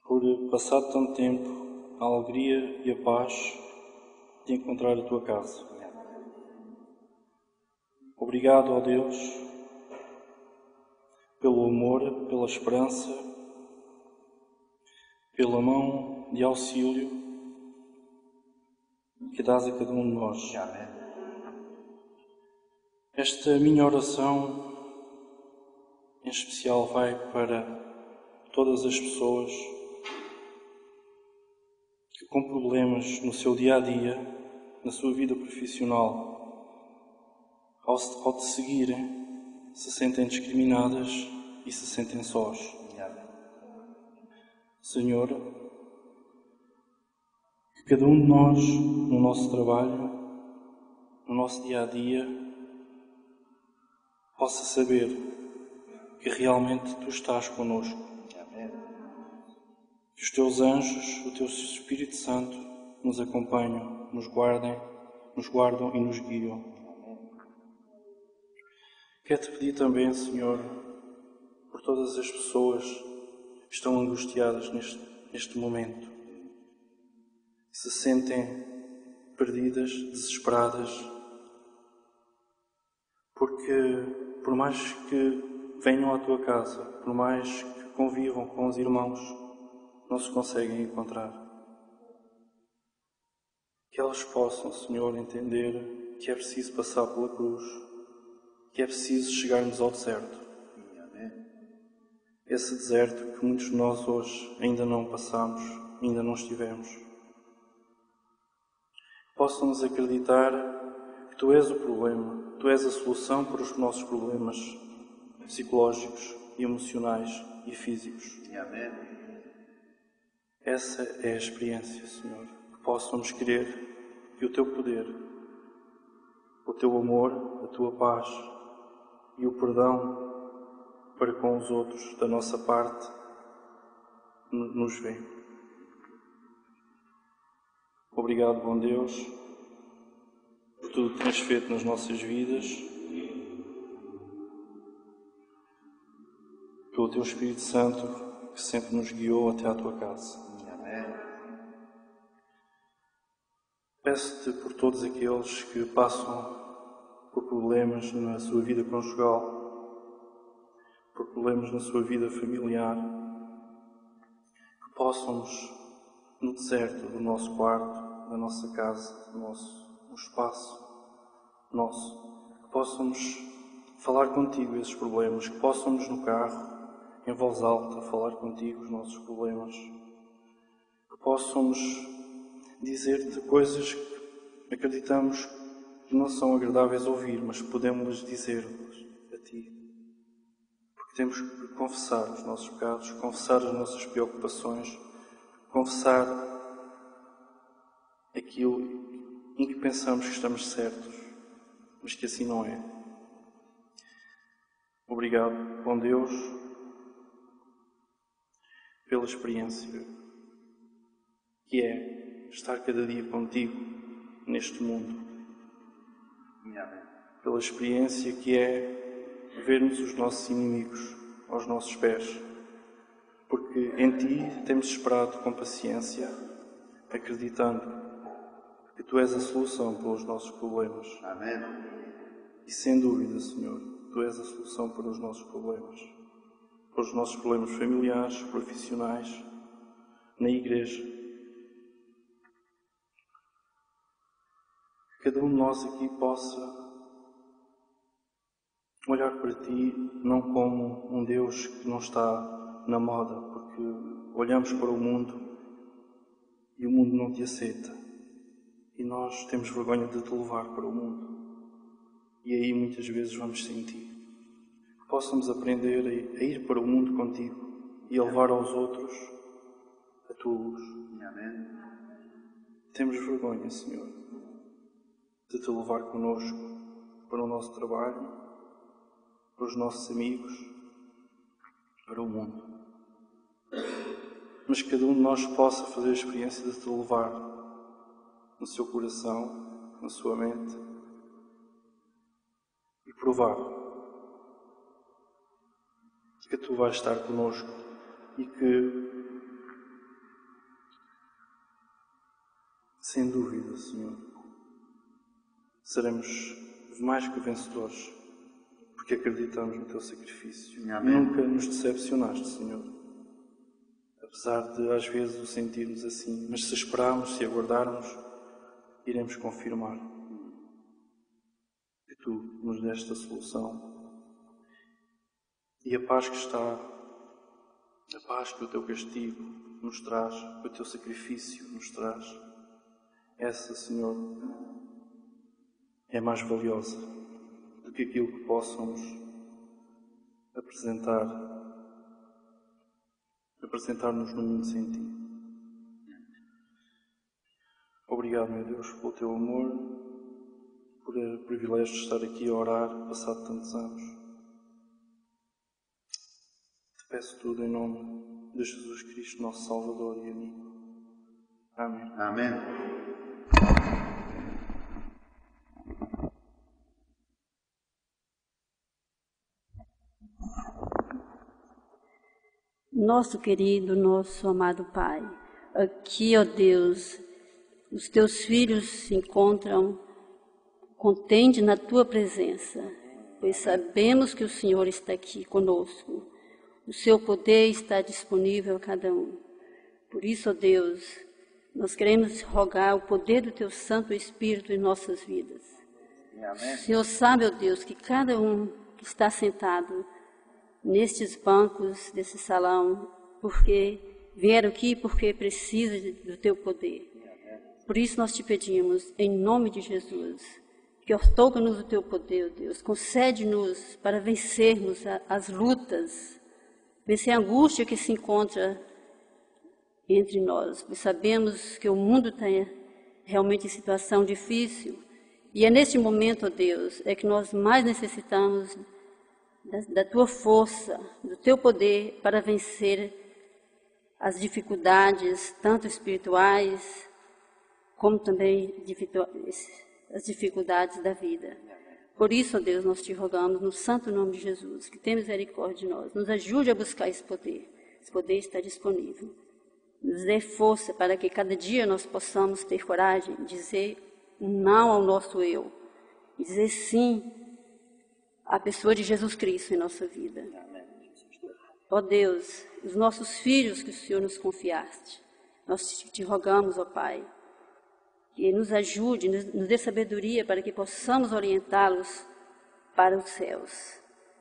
por passar tanto tempo a alegria e a paz de encontrar a tua casa. Obrigado, ó Deus, pelo amor, pela esperança, pela mão de auxílio que dás a cada um de nós. Esta minha oração, em especial, vai para todas as pessoas que, com problemas no seu dia-a-dia, na sua vida profissional, ao te seguirem, se sentem discriminadas e se sentem sós. Senhor, que cada um de nós, no nosso trabalho, no nosso dia-a-dia, possa saber que realmente Tu estás connosco. Que os Teus anjos, o Teu Espírito Santo, nos acompanhem, nos guardem nos guardam e nos guiam. Quero-te pedir também, Senhor, por todas as pessoas que estão angustiadas neste momento, que se sentem perdidas, desesperadas, porque por mais que venham à tua casa, por mais que convivam com os irmãos, não se conseguem encontrar. Que elas possam, Senhor, entender que é preciso passar pela cruz, que é preciso chegarmos ao deserto. Esse deserto que muitos de nós hoje ainda não passamos, ainda não estivemos. Possam-nos acreditar que Tu és o problema, Tu és a solução para os nossos problemas psicológicos, emocionais e físicos. Amém. Essa é a experiência, Senhor, que possamos crer que o Teu poder, o Teu amor, a Tua paz e o perdão para com os outros da nossa parte nos vê. Obrigado, bom Deus, por tudo que tens feito nas nossas vidas, pelo Teu Espírito Santo que sempre nos guiou até à Tua casa. Amém. Peço-te por todos aqueles que passam por problemas na sua vida conjugal, por problemas na sua vida familiar, que possamos, no deserto do nosso quarto, da nossa casa, no espaço nosso, que possamos falar contigo esses problemas, que possamos no carro, em voz alta, falar contigo os nossos problemas, que possamos dizer-te coisas que acreditamos que não são agradáveis a ouvir, mas podemos dizer-nos a Ti. Porque temos que confessar os nossos pecados, confessar as nossas preocupações, confessar aquilo em que pensamos que estamos certos, mas que assim não é. Obrigado, bom Deus, pela experiência que é estar cada dia contigo neste mundo. Pela experiência que é vermos os nossos inimigos aos nossos pés. Porque em Ti temos esperado com paciência, acreditando que Tu és a solução para os nossos problemas. Amém. E sem dúvida, Senhor, Tu és a solução para os nossos problemas. Para os nossos problemas familiares, profissionais, na igreja. Que cada um de nós aqui possa olhar para Ti não como um Deus que não está na moda, porque olhamos para o mundo e o mundo não Te aceita. E nós temos vergonha de Te levar para o mundo. E aí muitas vezes vamos sentir. Que possamos aprender a ir para o mundo contigo e a levar aos outros a Tua luz. Amém. Temos vergonha, Senhor, de Te levar connosco para o nosso trabalho, para os nossos amigos, para o mundo. Mas que cada um de nós possa fazer a experiência de Te levar no seu coração, na sua mente, e provar que Tu vais estar connosco e que, sem dúvida, Senhor, seremos mais que vencedores, porque acreditamos no Teu sacrifício. Amém. Nunca nos decepcionaste, Senhor. Apesar de às vezes o sentirmos assim, mas se esperarmos, se aguardarmos, iremos confirmar que Tu nos deste a solução. E a paz que está, a paz que o Teu castigo nos traz, que o Teu sacrifício nos traz, essa, Senhor, é mais valiosa do que aquilo que possamos apresentar-nos no mundo sem Ti. Obrigado, meu Deus, pelo Teu amor, por o privilégio de estar aqui a orar, passado tantos anos. Te peço tudo em nome de Jesus Cristo, nosso Salvador e amigo. Amém. Amém. Nosso querido, nosso amado Pai, aqui, ó Deus, os teus filhos se encontram contentes na tua presença, pois sabemos que o Senhor está aqui conosco. O seu poder está disponível a cada um. Por isso, ó Deus, nós queremos rogar o poder do teu Santo Espírito em nossas vidas. Amém. O Senhor sabe, ó Deus, que cada um que está sentado nestes bancos desse salão, porque vieram aqui porque precisa do teu poder. Por isso nós te pedimos, em nome de Jesus, que outorga-nos o teu poder, ó Deus, concede-nos para vencermos as lutas, vencer a angústia que se encontra entre nós, pois sabemos que o mundo está realmente em situação difícil, e é neste momento, ó Deus, é que nós mais necessitamos da tua força, do teu poder para vencer as dificuldades, tanto espirituais, como também as dificuldades da vida. Por isso, ó Deus, nós te rogamos, no santo nome de Jesus, que tenha misericórdia de nós, nos ajude a buscar esse poder está disponível. Nos dê força para que cada dia nós possamos ter coragem de dizer não ao nosso eu, e dizer sim à pessoa de Jesus Cristo em nossa vida. Ó Deus, os nossos filhos que o Senhor nos confiaste, nós te rogamos, ó Pai, que nos ajude, nos dê sabedoria para que possamos orientá-los para os céus.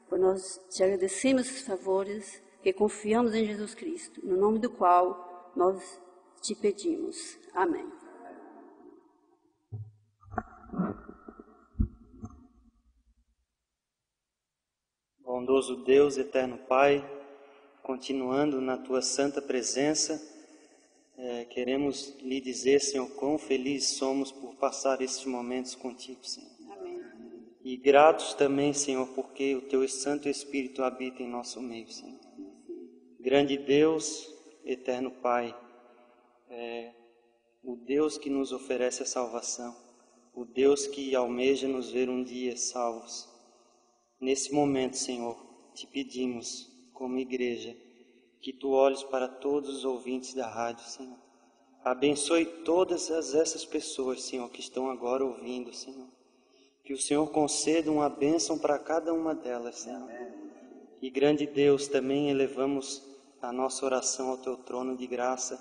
Por nós te agradecemos esses favores, que confiamos em Jesus Cristo, no nome do qual nós te pedimos. Amém. Bondoso Deus, eterno Pai, continuando na Tua santa presença, queremos lhe dizer, Senhor, quão felizes somos por passar esses momentos contigo, Senhor. Amém. E gratos também, Senhor, porque o Teu Santo Espírito habita em nosso meio, Senhor. Grande Deus, eterno Pai, o Deus que nos oferece a salvação, o Deus que almeja nos ver um dia salvos. Nesse momento, Senhor, te pedimos, como igreja, que Tu olhes para todos os ouvintes da rádio, Senhor. Abençoe todas essas pessoas, Senhor, que estão agora ouvindo, Senhor. Que o Senhor conceda uma bênção para cada uma delas, Senhor. E, grande Deus, também elevamos a nossa oração ao Teu trono de graça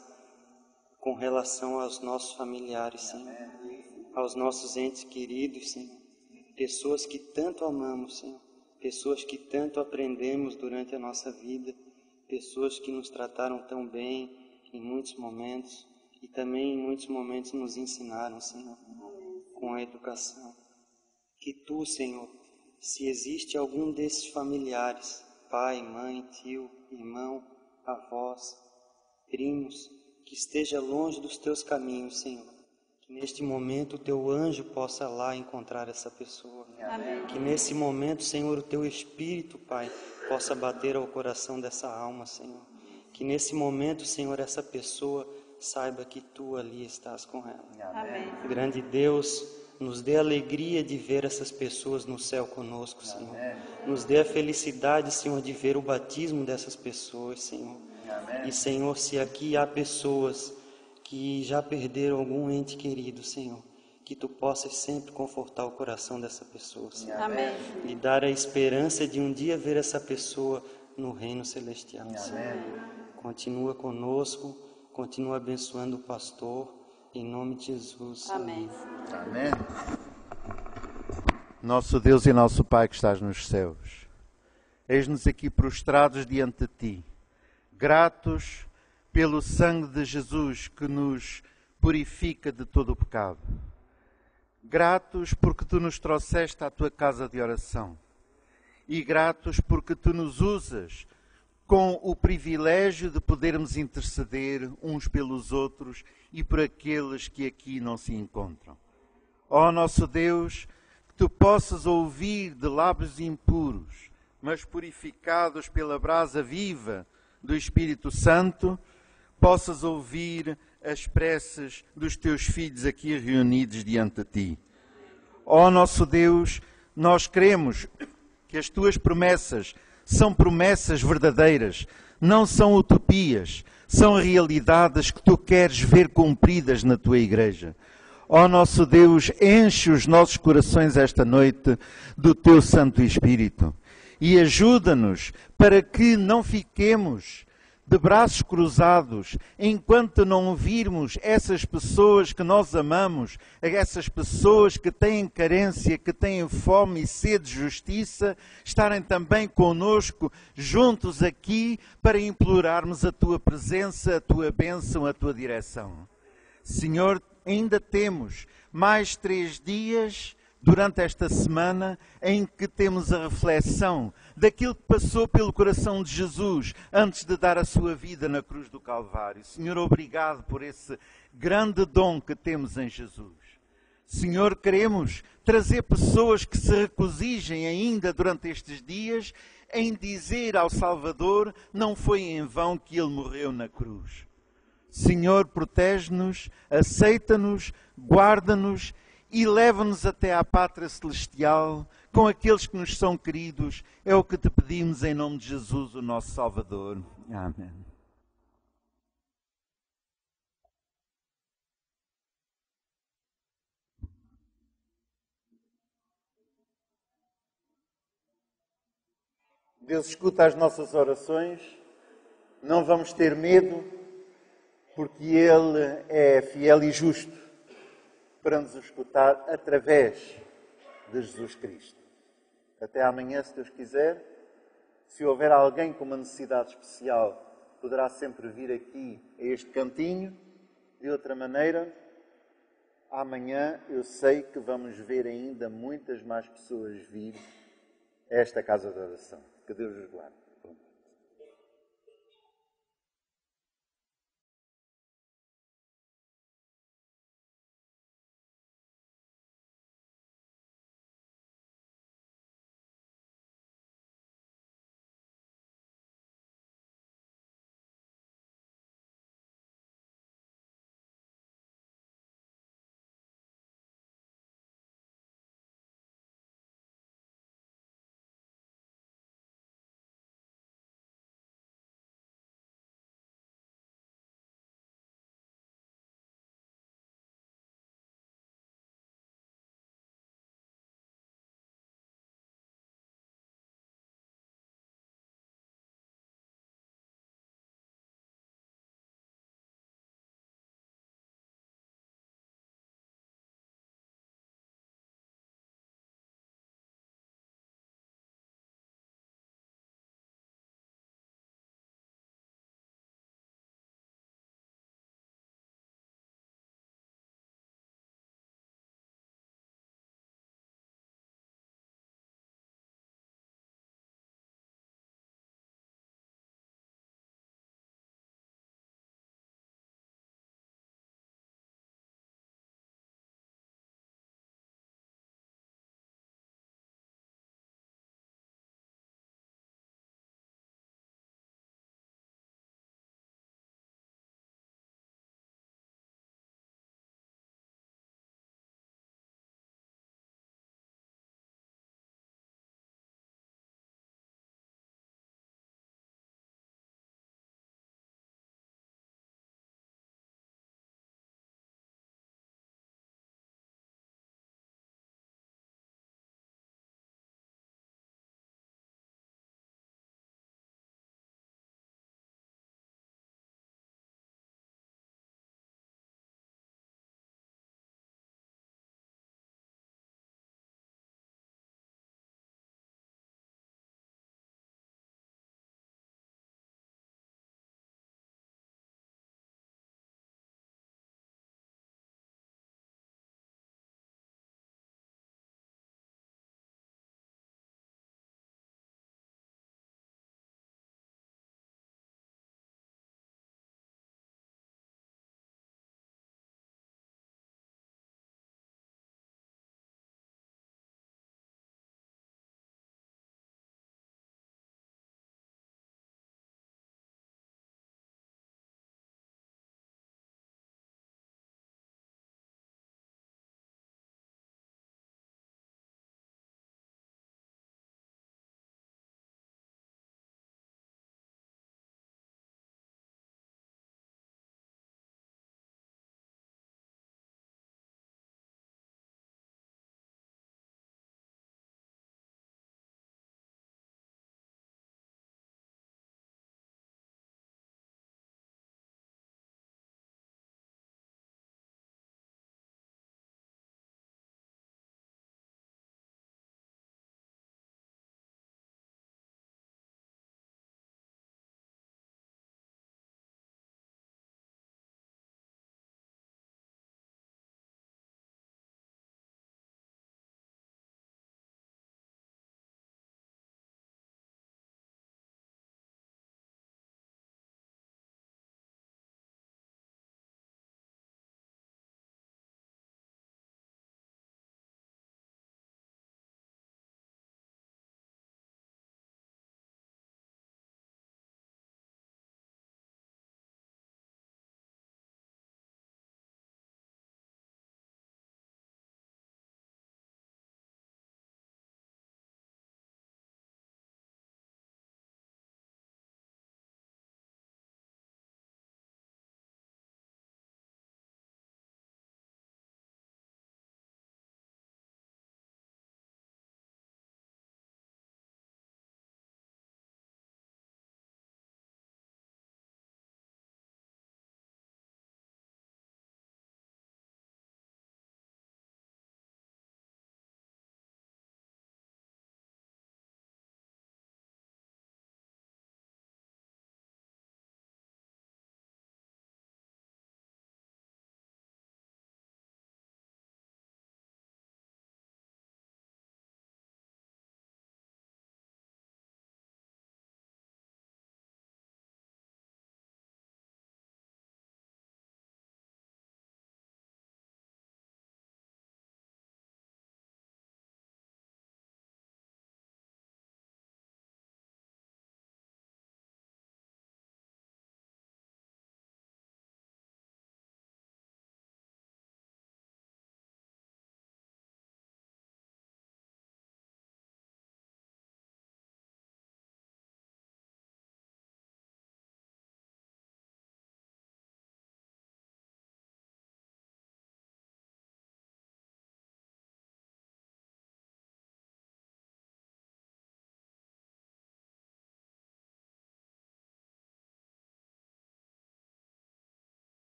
com relação aos nossos familiares, Senhor. Aos nossos entes queridos, Senhor. Pessoas que tanto amamos, Senhor. Pessoas que tanto aprendemos durante a nossa vida. Pessoas que nos trataram tão bem em muitos momentos e também em muitos momentos nos ensinaram, Senhor, com a educação. Que Tu, Senhor, se existe algum desses familiares, pai, mãe, tio, irmão, avós, primos, que esteja longe dos Teus caminhos, Senhor, que neste momento o Teu anjo possa lá encontrar essa pessoa. Amém. Que nesse momento, Senhor, o Teu Espírito, Pai, possa bater ao coração dessa alma, Senhor. Que nesse momento, Senhor, essa pessoa saiba que Tu ali estás com ela. Amém. Grande Deus, nos dê a alegria de ver essas pessoas no céu conosco, Senhor. Nos dê a felicidade, Senhor, de ver o batismo dessas pessoas, Senhor. E, Senhor, se aqui há pessoas que já perderam algum ente querido, Senhor, que Tu possas sempre confortar o coração dessa pessoa, Senhor. Amém. E dar a esperança de um dia ver essa pessoa no reino celestial, Senhor. Continua conosco, continua abençoando o pastor, em nome de Jesus. Amém. Amém. Nosso Deus e nosso Pai que estás nos céus, eis-nos aqui prostrados diante de Ti, gratos pelo sangue de Jesus que nos purifica de todo o pecado. Gratos porque Tu nos trouxeste à Tua casa de oração. E gratos porque Tu nos usas com o privilégio de podermos interceder uns pelos outros e por aqueles que aqui não se encontram. Ó nosso Deus, que Tu possas ouvir de lábios impuros, mas purificados pela brasa viva do Espírito Santo, possas ouvir as preces dos Teus filhos aqui reunidos diante de Ti. Ó nosso Deus, nós queremos que as Tuas promessas são promessas verdadeiras, não são utopias, são realidades que tu queres ver cumpridas na tua igreja. Ó nosso Deus, enche os nossos corações esta noite do teu Santo Espírito e ajuda-nos para que não fiquemos de braços cruzados enquanto não virmos essas pessoas que nós amamos, essas pessoas que têm carência, que têm fome e sede de justiça, estarem também conosco, juntos aqui, para implorarmos a tua presença, a tua bênção, a tua direção. Senhor, ainda temos mais 3 dias durante esta semana em que temos a reflexão daquilo que passou pelo coração de Jesus antes de dar a sua vida na cruz do Calvário. Senhor, obrigado por esse grande dom que temos em Jesus. Senhor, queremos trazer pessoas que se regozijem ainda durante estes dias em dizer ao Salvador: não foi em vão que Ele morreu na cruz. Senhor, protege-nos, aceita-nos, guarda-nos e leva-nos até à pátria celestial com aqueles que nos são queridos. É o que te pedimos em nome de Jesus, o nosso Salvador. Amém. Deus escuta as nossas orações, não vamos ter medo, porque Ele é fiel e justo para nos escutar através de Jesus Cristo. Até amanhã, se Deus quiser. Se houver alguém com uma necessidade especial, poderá sempre vir aqui a este cantinho. De outra maneira, amanhã eu sei que vamos ver ainda muitas mais pessoas vir a esta casa de oração. Que Deus os guarde.